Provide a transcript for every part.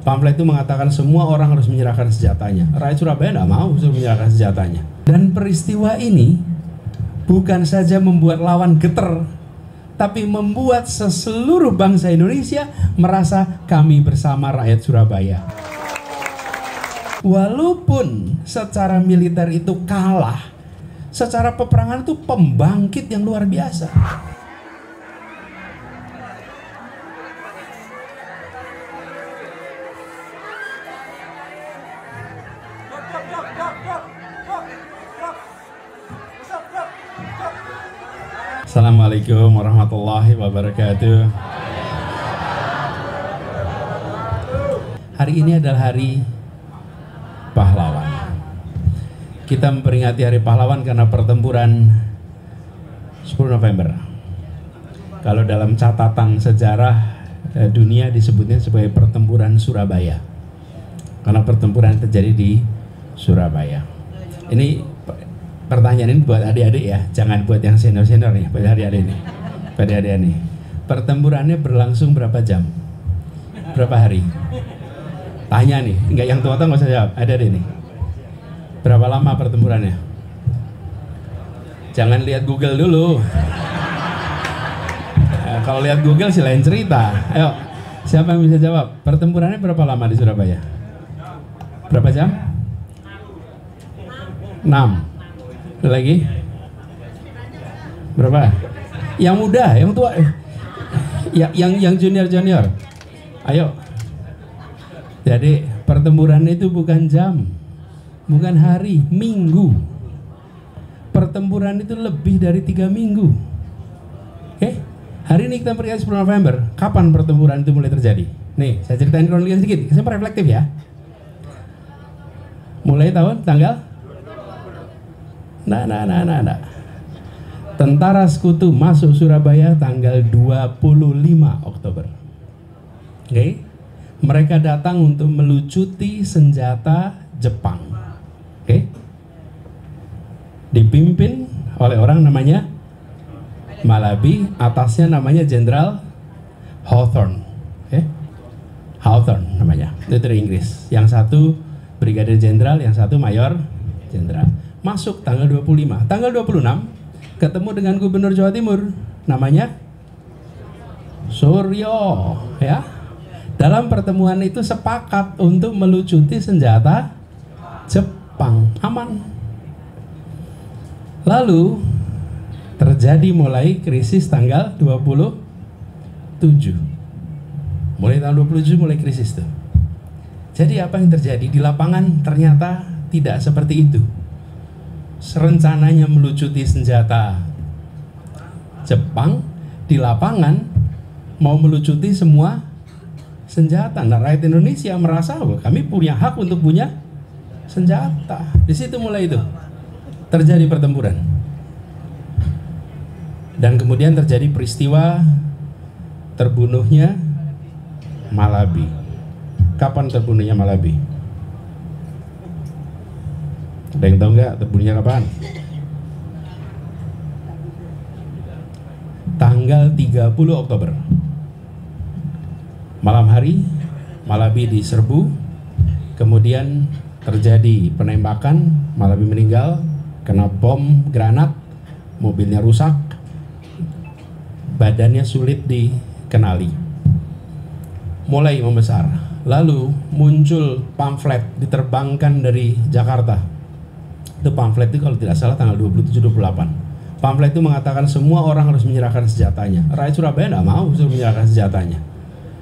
Pamflet itu mengatakan semua orang harus menyerahkan senjatanya. Rakyat Surabaya tidak mau suruh menyerahkan senjatanya. Dan peristiwa ini bukan saja membuat lawan geter, tapi membuat seluruh bangsa Indonesia merasa kami bersama rakyat Surabaya. Walaupun secara militer itu kalah, secara peperangan itu pembangkit yang luar biasa. Assalamualaikum warahmatullahi wabarakatuh. Hari ini adalah hari pahlawan. Kita memperingati hari pahlawan karena pertempuran 10 November. Kalau dalam catatan sejarah dunia disebutnya sebagai pertempuran Surabaya. Karena pertempuran terjadi di Surabaya. Ini pertanyaan ini buat adik-adik ya, jangan buat yang senior-senior nih, buat adik-adik nih. Buat adik-adik nih. Pertempurannya berlangsung berapa jam? Berapa hari? Tanya nih, enggak yang tua-tua nggak usah jawab, adik-adik nih. Berapa lama pertempurannya? Jangan lihat Google dulu. Nah, kalau lihat Google sih lain cerita. Ayo, siapa yang bisa jawab? Pertempurannya berapa lama di Surabaya? Berapa jam? 6. Lagi? Berapa? Yang muda, yang tua, yang junior. Ayo. Jadi pertempuran itu bukan jam, bukan hari, minggu. Pertempuran itu lebih dari 3 minggu. Oke? Hari ini kita peringati 10 November. Kapan pertempuran itu mulai terjadi? Nih, saya ceritain kronologi sedikit. Saya reflektif ya. Mulai tanggal? Nah. Tentara Sekutu masuk Surabaya tanggal 25 Oktober. Oke? Mereka datang untuk melucuti senjata Jepang. Oke? Dipimpin oleh orang namanya Malabi, atasnya namanya Jenderal Hawthorne. Oke? Hawthorne namanya. Itu dari Inggris. Yang satu Brigadir Jenderal, yang satu Mayor Jenderal. Masuk tanggal 25. Tanggal 26 ketemu dengan Gubernur Jawa Timur namanya Suryo, ya. Dalam pertemuan itu sepakat untuk melucuti senjata Jepang. Aman. Lalu terjadi mulai krisis tanggal 27. Mulai tanggal 27 mulai krisis tuh. Jadi apa yang terjadi di lapangan ternyata tidak seperti itu. Rencananya melucuti senjata Jepang, di lapangan mau melucuti semua senjata. Nah, rakyat Indonesia merasa bahwa kami punya hak untuk punya senjata. Di situ mulai itu terjadi pertempuran. Dan kemudian terjadi peristiwa terbunuhnya Malabi. Kapan terbunuhnya Malabi? Ada yang tahu nggak terbunuhnya kapan? Tanggal 30 Oktober. Malam hari, Malabi diserbu, kemudian terjadi penembakan, Malabi meninggal, kena bom granat, mobilnya rusak, badannya sulit dikenali. Mulai membesar, lalu muncul pamflet diterbangkan dari Jakarta. Itu pamflet itu kalau tidak salah tanggal 27-28. Pamflet itu mengatakan semua orang harus menyerahkan senjatanya. Rakyat Surabaya tidak mau suruh menyerahkan senjatanya.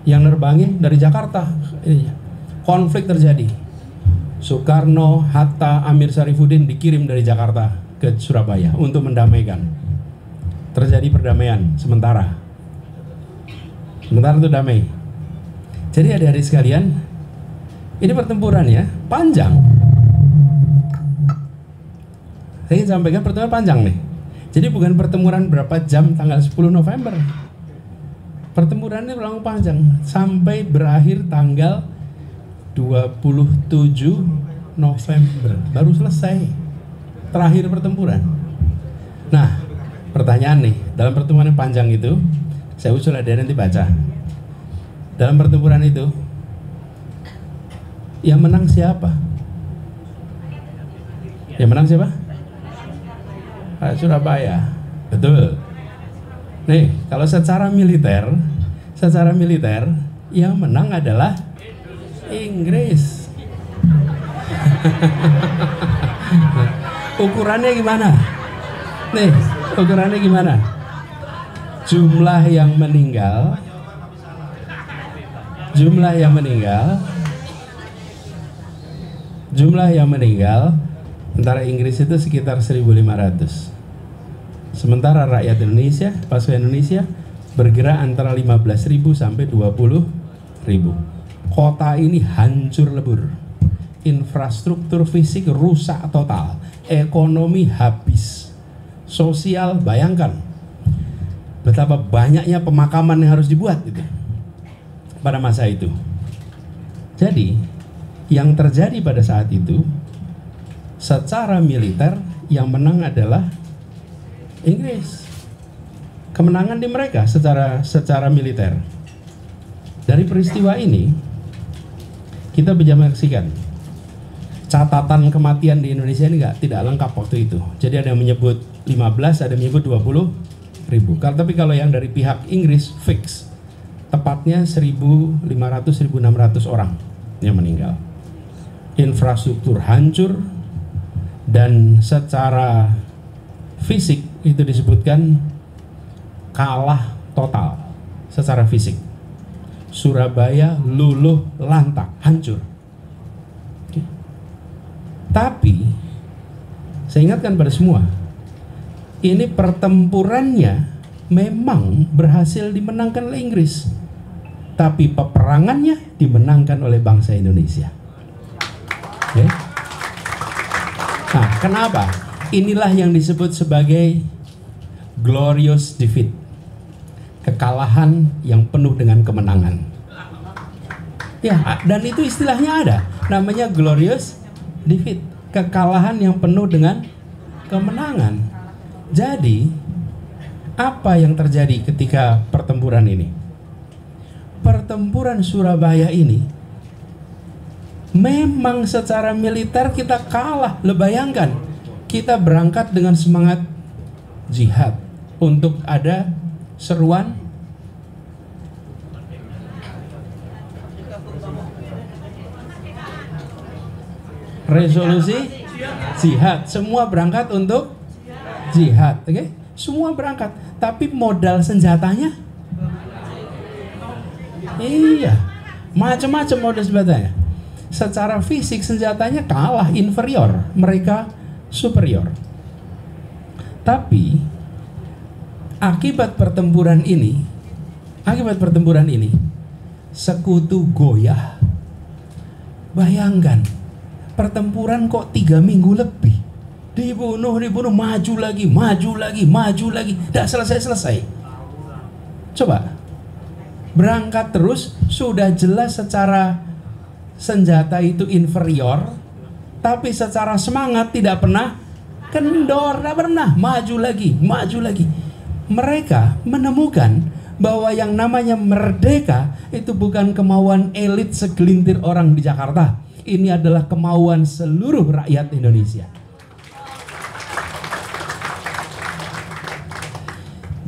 Yang nerbangin dari Jakarta. Konflik terjadi. Soekarno, Hatta, Amir Syarifuddin dikirim dari Jakarta ke Surabaya untuk mendamaikan. Terjadi perdamaian sementara. Sementara itu damai. Jadi adik-adik sekalian, ini pertempuran ya, panjang. Saya ingin sampaikan pertemuan panjang nih. Jadi bukan pertempuran berapa jam tanggal 10 November. Pertempurannya berlangsung panjang sampai berakhir tanggal 27 November. Baru selesai. Terakhir pertempuran. Nah, pertanyaan nih, dalam pertempuran yang panjang itu, saya usul ada nanti baca. Dalam pertempuran itu, Yang menang siapa? Yang menang siapa? Rakyat Surabaya. Betul. Nih, kalau secara militer yang menang adalah Inggris. Ukurannya gimana? Nih, ukurannya gimana? Jumlah yang meninggal antara Inggris itu sekitar 1.500. Sementara rakyat Indonesia, pasukan Indonesia bergerak antara 15.000 sampai 20.000. Kota ini hancur lebur. Infrastruktur fisik rusak total. Ekonomi habis. Sosial, bayangkan betapa banyaknya pemakaman yang harus dibuat gitu pada masa itu. Jadi yang terjadi pada saat itu, secara militer yang menang adalah Inggris. Kemenangan di mereka secara militer. Dari peristiwa ini kita bisa menyaksikan catatan kematian di Indonesia ini tidak lengkap waktu itu. Jadi ada yang menyebut 15, ada yang menyebut 20.000. Tapi kalau yang dari pihak Inggris fix, tepatnya 1.500-1.600 orang yang meninggal. Infrastruktur hancur, dan secara fisik itu disebutkan kalah total secara fisik. Surabaya luluh lantak, hancur. Tapi saya ingatkan pada semua, ini pertempurannya memang berhasil dimenangkan oleh Inggris, tapi peperangannya dimenangkan oleh bangsa Indonesia. Okay. Nah, kenapa? Inilah yang disebut sebagai glorious defeat, kekalahan yang penuh dengan kemenangan. Ya, dan itu istilahnya ada, namanya glorious defeat, kekalahan yang penuh dengan kemenangan. Jadi, apa yang terjadi ketika pertempuran ini? Pertempuran Surabaya ini memang secara militer kita kalah. Bayangkan, kita berangkat dengan semangat jihad untuk ada seruan resolusi jihad. Semua berangkat untuk jihad, oke? Semua berangkat, tapi modal senjatanya, iya, macam-macam modal senjatanya. Secara fisik senjatanya kalah, inferior, mereka superior. Tapi akibat pertempuran ini, sekutu goyah. Bayangkan, pertempuran kok 3 minggu lebih, dibunuh, maju lagi, tidak selesai. Coba berangkat terus, sudah jelas secara senjata itu inferior, tapi secara semangat tidak pernah kendor, tidak pernah maju lagi. Mereka menemukan bahwa yang namanya merdeka itu bukan kemauan elit segelintir orang di Jakarta. Ini adalah kemauan seluruh rakyat Indonesia.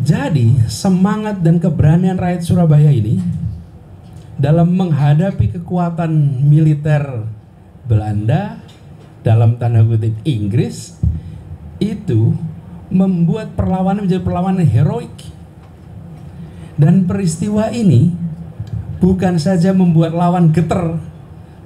Jadi semangat dan keberanian rakyat Surabaya ini dalam menghadapi kekuatan militer Belanda, dalam tanda kutip Inggris, itu membuat perlawanan menjadi perlawanan heroik. Dan peristiwa ini bukan saja membuat lawan getar,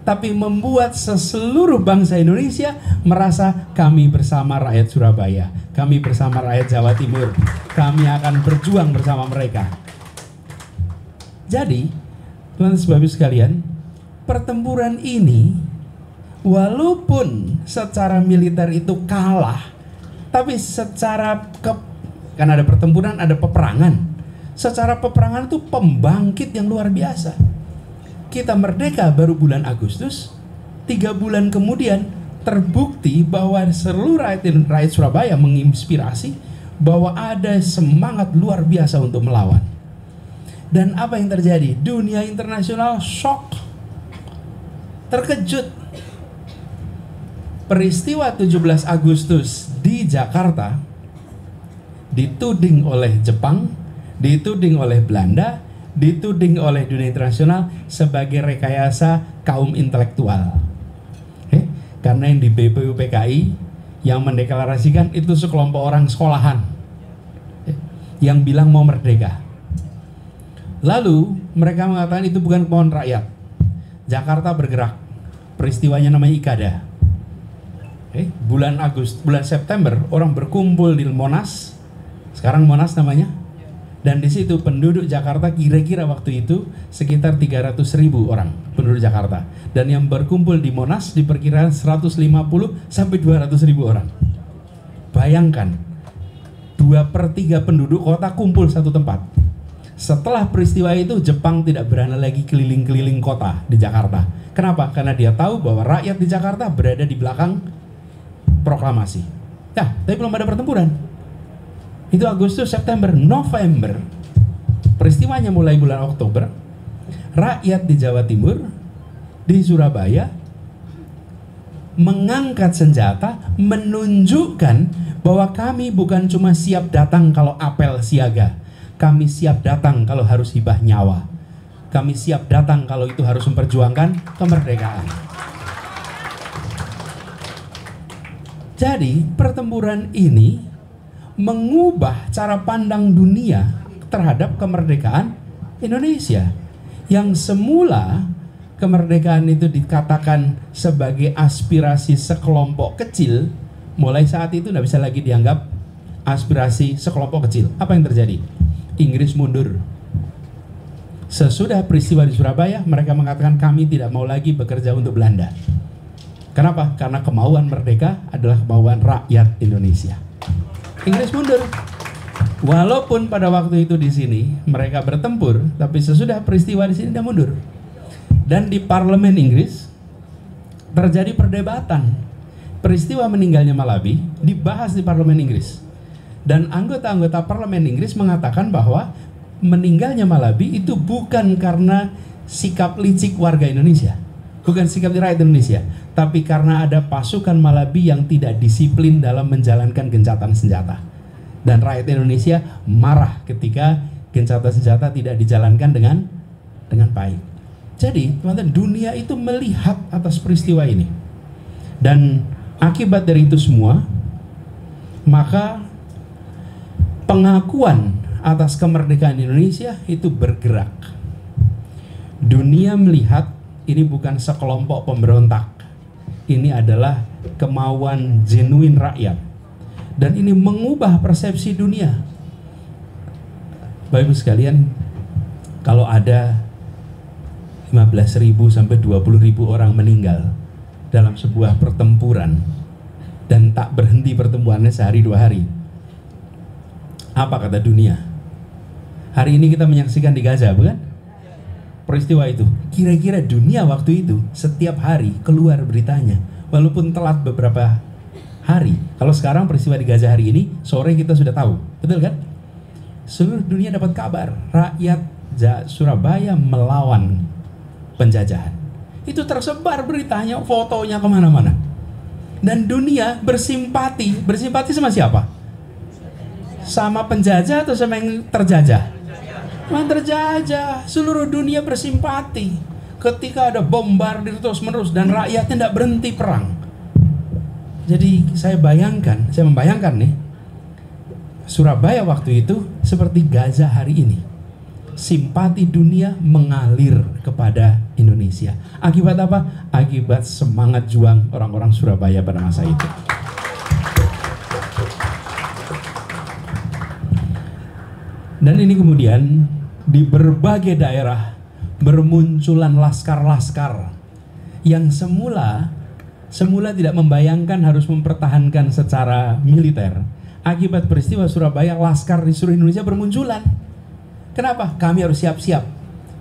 tapi membuat seluruh bangsa Indonesia merasa kami bersama rakyat Surabaya, kami bersama rakyat Jawa Timur, kami akan berjuang bersama mereka. Jadi teman-teman sebab sekalian, pertempuran ini walaupun secara militer itu kalah, tapi secara kan ada pertempuran, ada peperangan. Secara peperangan itu pembangkit yang luar biasa. Kita merdeka baru bulan Agustus, 3 bulan kemudian terbukti bahwa seluruh rakyat Surabaya menginspirasi bahwa ada semangat luar biasa untuk melawan. Dan apa yang terjadi? Dunia internasional shock. terkejut. Peristiwa 17 Agustus di Jakarta dituding oleh Jepang, dituding oleh Belanda, dituding oleh dunia internasional sebagai rekayasa kaum intelektual. Karena yang di BPUPKI yang mendeklarasikan itu sekelompok orang sekolahan yang bilang mau merdeka. Lalu mereka mengatakan itu bukan kemauan rakyat. Jakarta bergerak. Peristiwanya namanya Ikada. Bulan September orang berkumpul di Monas. Sekarang Monas namanya. Dan di situ penduduk Jakarta kira-kira waktu itu sekitar 300.000 orang penduduk Jakarta. Dan yang berkumpul di Monas diperkirakan 150 sampai 200.000 orang. Bayangkan, 2/3 penduduk kota kumpul satu tempat. Setelah peristiwa itu Jepang tidak berani lagi keliling-keliling kota di Jakarta. Kenapa? Karena dia tahu bahwa rakyat di Jakarta berada di belakang proklamasi. Nah, tapi belum ada pertempuran. Itu Agustus, September, November. Peristiwanya mulai bulan Oktober. Rakyat di Jawa Timur, di Surabaya, mengangkat senjata, menunjukkan bahwa kami bukan cuma siap datang kalau apel siaga. Kami siap datang kalau harus hibah nyawa. Kami siap datang kalau itu harus memperjuangkan kemerdekaan. Jadi pertempuran ini mengubah cara pandang dunia terhadap kemerdekaan Indonesia. Yang semula kemerdekaan itu dikatakan sebagai aspirasi sekelompok kecil, mulai saat itu tidak bisa lagi dianggap aspirasi sekelompok kecil. Apa yang terjadi? Inggris mundur. Sesudah peristiwa di Surabaya, mereka mengatakan kami tidak mau lagi bekerja untuk Belanda. Kenapa? Karena kemauan merdeka adalah kemauan rakyat Indonesia. Inggris mundur. Walaupun pada waktu itu di sini mereka bertempur, tapi sesudah peristiwa di sini dia mundur. Dan di parlemen Inggris terjadi perdebatan. Peristiwa meninggalnya Malabi dibahas di parlemen Inggris. Dan anggota-anggota parlemen Inggris mengatakan bahwa meninggalnya Malabi itu bukan karena sikap licik warga Indonesia, bukan sikap rakyat Indonesia, tapi karena ada pasukan Malabi yang tidak disiplin dalam menjalankan gencatan senjata. Dan rakyat Indonesia marah ketika gencatan senjata tidak dijalankan dengan baik. Jadi, teman-teman, dunia itu melihat atas peristiwa ini. Dan akibat dari itu semua, maka pengakuan atas kemerdekaan Indonesia itu bergerak. Dunia melihat ini bukan sekelompok pemberontak. Ini adalah kemauan genuin rakyat. Dan ini mengubah persepsi dunia. Bapak Ibu sekalian, kalau ada 15.000 sampai 20.000 orang meninggal dalam sebuah pertempuran dan tak berhenti pertempurannya sehari 2 hari, apa kata dunia? Hari ini kita menyaksikan di Gaza, bukan? Peristiwa itu. Kira-kira dunia waktu itu setiap hari keluar beritanya, walaupun telat beberapa hari. Kalau sekarang peristiwa di Gaza hari ini, sore kita sudah tahu, betul kan? Seluruh dunia dapat kabar rakyat Surabaya melawan penjajahan. Itu tersebar beritanya, fotonya kemana-mana. Dan dunia bersimpati. Bersimpati sama siapa? Sama penjajah atau sama yang terjajah? Yang terjajah. Seluruh dunia bersimpati ketika ada bombardir terus-menerus dan rakyatnya tidak berhenti perang. Jadi saya membayangkan nih, Surabaya waktu itu seperti Gaza hari ini. Simpati dunia mengalir kepada Indonesia. Akibat apa? Akibat semangat juang orang-orang Surabaya pada masa itu. Dan ini kemudian di berbagai daerah bermunculan laskar-laskar yang semula tidak membayangkan harus mempertahankan secara militer. Akibat peristiwa Surabaya, laskar di seluruh Indonesia bermunculan. Kenapa? Kami harus siap-siap.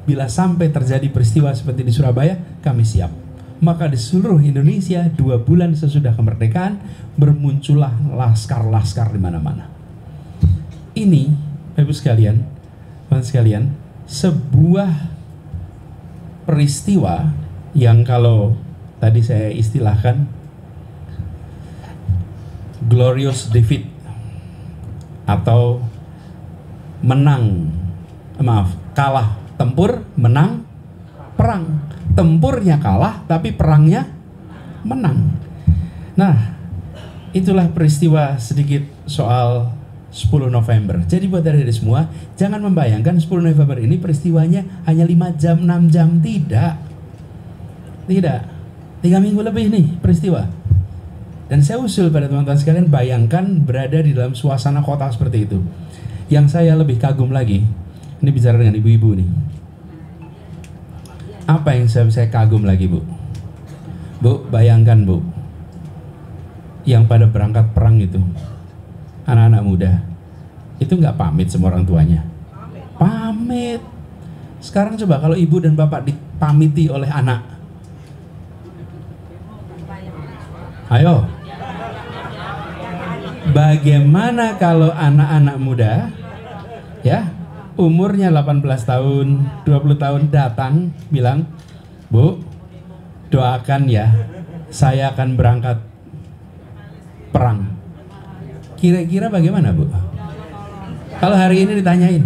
Bila sampai terjadi peristiwa seperti di Surabaya, kami siap. Maka di seluruh Indonesia 2 bulan sesudah kemerdekaan bermuncullah laskar-laskar di mana-mana. Ini, Bapak Ibu sekalian, teman sekalian, sebuah peristiwa yang kalau tadi saya istilahkan glorious defeat atau kalah tempur, menang perang. Tempurnya kalah tapi perangnya menang. Nah, itulah peristiwa sedikit soal 10 November. Jadi buat dari semua, jangan membayangkan 10 November ini peristiwanya hanya 5 jam, 6 jam. Tidak. 3 minggu lebih nih peristiwa. Dan saya usul pada teman-teman sekalian, bayangkan berada di dalam suasana kota seperti itu. Yang saya lebih kagum lagi, ini bicara dengan ibu-ibu nih. Apa yang saya kagum lagi, Bu? Bu, bayangkan, Bu, yang pada berangkat perang itu, anak-anak muda, itu nggak pamit sama orang tuanya? Pamit. Sekarang coba kalau ibu dan bapak dipamiti oleh anak. Ayo. Bagaimana kalau anak-anak muda, ya, umurnya 18 tahun, 20 tahun datang bilang, Bu, doakan ya, saya akan berangkat perang. Kira-kira bagaimana, Bu? Kalau hari ini ditanyain.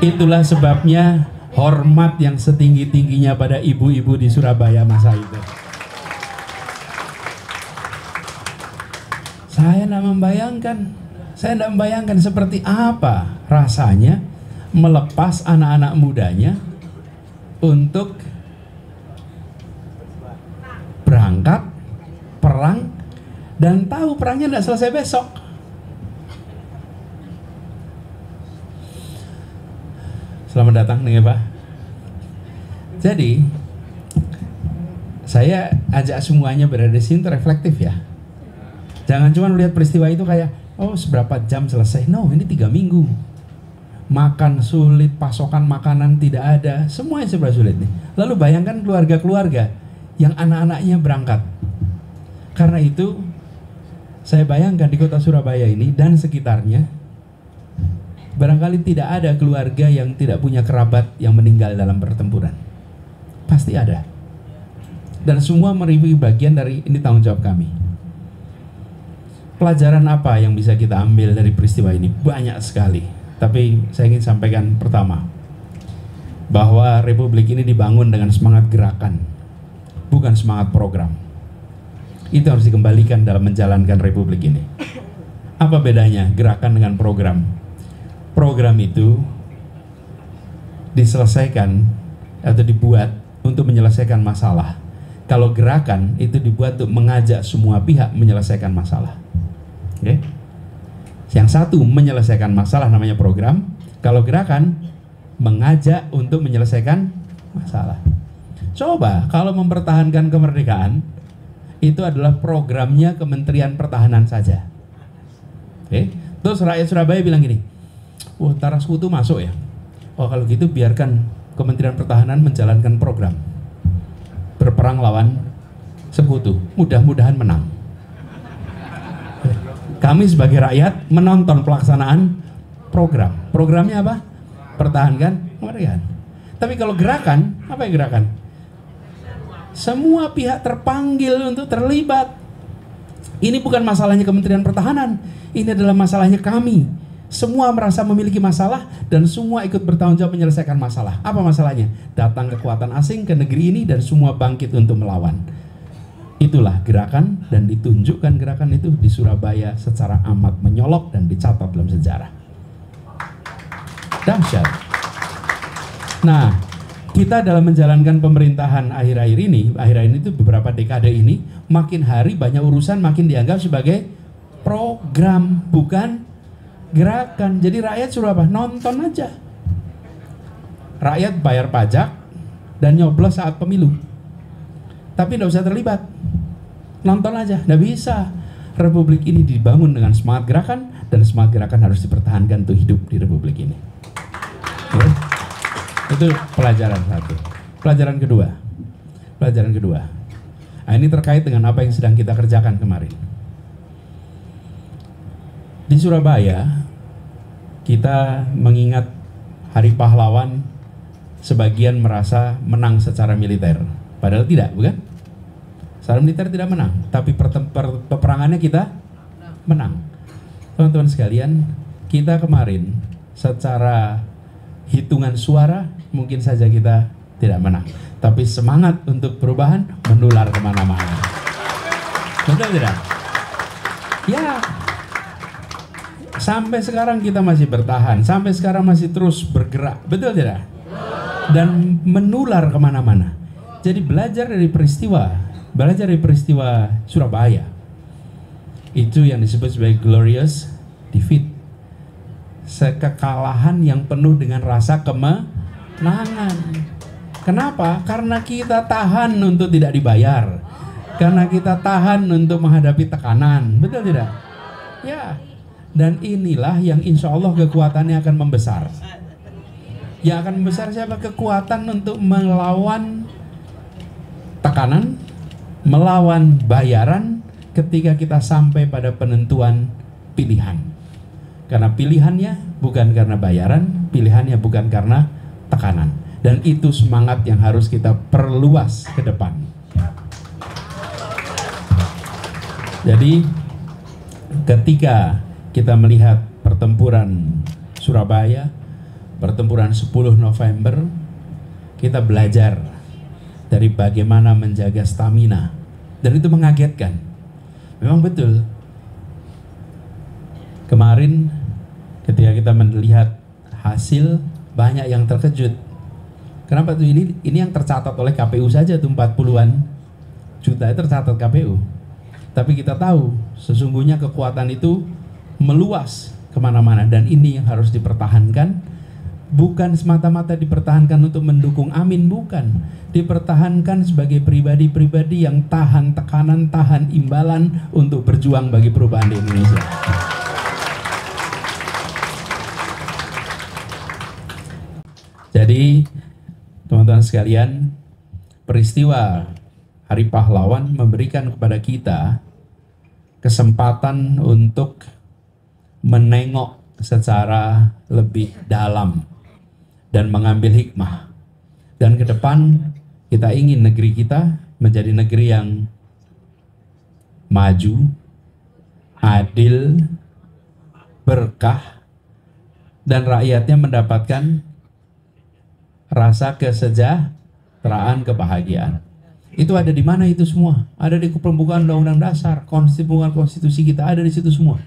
Itulah sebabnya hormat yang setinggi-tingginya pada ibu-ibu di Surabaya masa itu. Saya tidak membayangkan seperti apa rasanya melepas anak-anak mudanya untuk berangkat perang dan tahu perangnya tidak selesai besok. Selamat datang nih Pak. Jadi saya ajak semuanya berada di sini reflektif ya. Jangan cuma lihat peristiwa itu kayak, oh seberapa jam selesai. No, ini 3 minggu. Makan sulit, pasokan makanan tidak ada, semuanya serba sulit nih. Lalu bayangkan keluarga-keluarga yang anak-anaknya berangkat. Karena itu saya bayangkan di kota Surabaya ini dan sekitarnya, barangkali tidak ada keluarga yang tidak punya kerabat yang meninggal dalam pertempuran. Pasti ada. Dan semua merupakan bagian dari ini tanggung jawab kami. Pelajaran apa yang bisa kita ambil dari peristiwa ini? Banyak sekali. Tapi saya ingin sampaikan pertama, bahwa Republik ini dibangun dengan semangat gerakan, bukan semangat program. Itu harus dikembalikan dalam menjalankan Republik ini. Apa bedanya gerakan dengan program? Program itu diselesaikan atau dibuat untuk menyelesaikan masalah. Kalau gerakan itu dibuat untuk mengajak semua pihak menyelesaikan masalah. Oke? Yang satu menyelesaikan masalah namanya program. Kalau gerakan mengajak untuk menyelesaikan masalah. Coba kalau mempertahankan kemerdekaan itu adalah programnya Kementerian Pertahanan saja. Oke? Terus rakyat Surabaya bilang gini, wah, Tara Sekutu masuk ya. Oh, kalau gitu biarkan Kementerian Pertahanan menjalankan program berperang lawan Sekutu. Mudah-mudahan menang. Kami sebagai rakyat menonton pelaksanaan program. Programnya apa? Pertahankan kemerdekaan. Tapi kalau gerakan, apa yang gerakan? Semua pihak terpanggil untuk terlibat. Ini bukan masalahnya Kementerian Pertahanan. Ini adalah masalahnya kami. Semua merasa memiliki masalah dan semua ikut bertanggung jawab menyelesaikan masalah. Apa masalahnya? Datang kekuatan asing ke negeri ini dan semua bangkit untuk melawan. Itulah gerakan, dan ditunjukkan gerakan itu di Surabaya secara amat menyolok dan dicatat dalam sejarah. Dahsyat. Nah, kita dalam menjalankan pemerintahan akhir-akhir ini itu beberapa dekade ini, makin hari banyak urusan makin dianggap sebagai program, bukan gerakan. Jadi rakyat suruh apa? Nonton aja. Rakyat bayar pajak dan nyoblos saat pemilu. Tapi tidak usah terlibat. Nonton aja, tidak bisa. Republik ini dibangun dengan semangat gerakan, dan semangat gerakan harus dipertahankan untuk hidup di Republik ini. Oke? Itu pelajaran satu. Pelajaran kedua. Nah, ini terkait dengan apa yang sedang kita kerjakan kemarin. Di Surabaya, kita mengingat Hari Pahlawan sebagian merasa menang secara militer. Padahal tidak, bukan? Secara militer tidak menang, tapi peperangannya kita menang. Teman-teman sekalian, kita kemarin secara hitungan suara mungkin saja kita tidak menang, tapi semangat untuk perubahan menular kemana-mana. Betul tidak? Ya, sampai sekarang kita masih bertahan, sampai sekarang masih terus bergerak, betul tidak? Dan menular kemana-mana. Jadi belajar dari peristiwa Surabaya, itu yang disebut sebagai glorious defeat, kekalahan yang penuh dengan rasa kemenangan. Kenapa? Karena kita tahan untuk tidak dibayar, karena kita tahan untuk menghadapi tekanan, betul tidak? Ya. Dan inilah yang insya Allah kekuatannya akan membesar. Yang akan membesar siapa? Kekuatan untuk melawan tekanan, melawan bayaran ketika kita sampai pada penentuan pilihan. Karena pilihannya bukan karena bayaran, pilihannya bukan karena tekanan. Dan itu semangat yang harus kita perluas ke depan. Jadi ketika kita melihat pertempuran Surabaya, pertempuran 10 November, kita belajar dari bagaimana menjaga stamina. Dan itu mengagetkan. Memang betul. Kemarin ketika kita melihat hasil, banyak yang terkejut. Kenapa tuh? Ini yang tercatat oleh KPU saja tuh 40-an juta tercatat KPU. Tapi kita tahu sesungguhnya kekuatan itu meluas kemana-mana, dan ini yang harus dipertahankan. Bukan semata-mata dipertahankan untuk mendukung Amin, bukan. Dipertahankan sebagai pribadi-pribadi yang tahan tekanan, tahan imbalan untuk berjuang bagi perubahan di Indonesia. Jadi teman-teman sekalian, peristiwa Hari Pahlawan memberikan kepada kita kesempatan untuk menengok secara lebih dalam dan mengambil hikmah. Dan ke depan kita ingin negeri kita menjadi negeri yang maju, adil, berkah, dan rakyatnya mendapatkan rasa kesejahteraan, kebahagiaan. Itu ada di mana itu semua? Ada di pembukaan Undang-Undang Dasar, konstitusi kita ada di situ semua.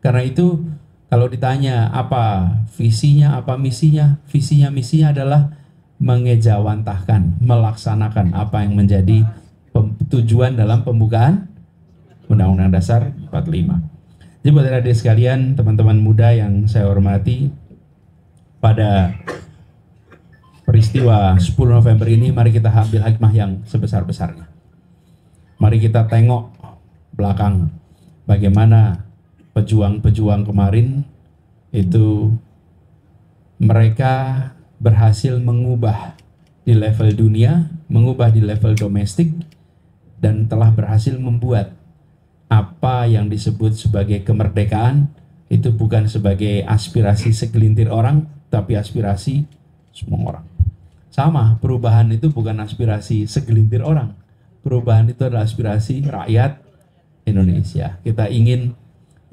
Karena itu kalau ditanya apa visinya, apa misinya, misinya adalah mengejawantahkan, melaksanakan apa yang menjadi tujuan dalam pembukaan Undang-Undang Dasar 45. Jadi buat adik sekalian, teman-teman muda yang saya hormati, pada peristiwa 10 November ini, mari kita ambil hikmah yang sebesar-besarnya. Mari kita tengok belakang bagaimana pejuang-pejuang kemarin itu mereka berhasil mengubah di level dunia, mengubah di level domestik, dan telah berhasil membuat apa yang disebut sebagai kemerdekaan itu bukan sebagai aspirasi segelintir orang, tapi aspirasi semua orang. Sama, perubahan itu bukan aspirasi segelintir orang. Perubahan itu adalah aspirasi rakyat Indonesia. Kita ingin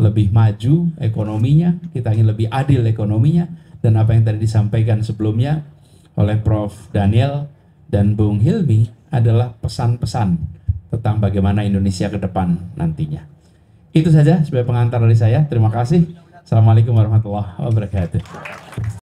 lebih maju ekonominya, kita ingin lebih adil ekonominya, dan apa yang tadi disampaikan sebelumnya oleh Prof. Daniel dan Bung Hilmi adalah pesan-pesan tentang bagaimana Indonesia ke depan nantinya. Itu saja sebagai pengantar dari saya. Terima kasih. Assalamualaikum warahmatullahi wabarakatuh.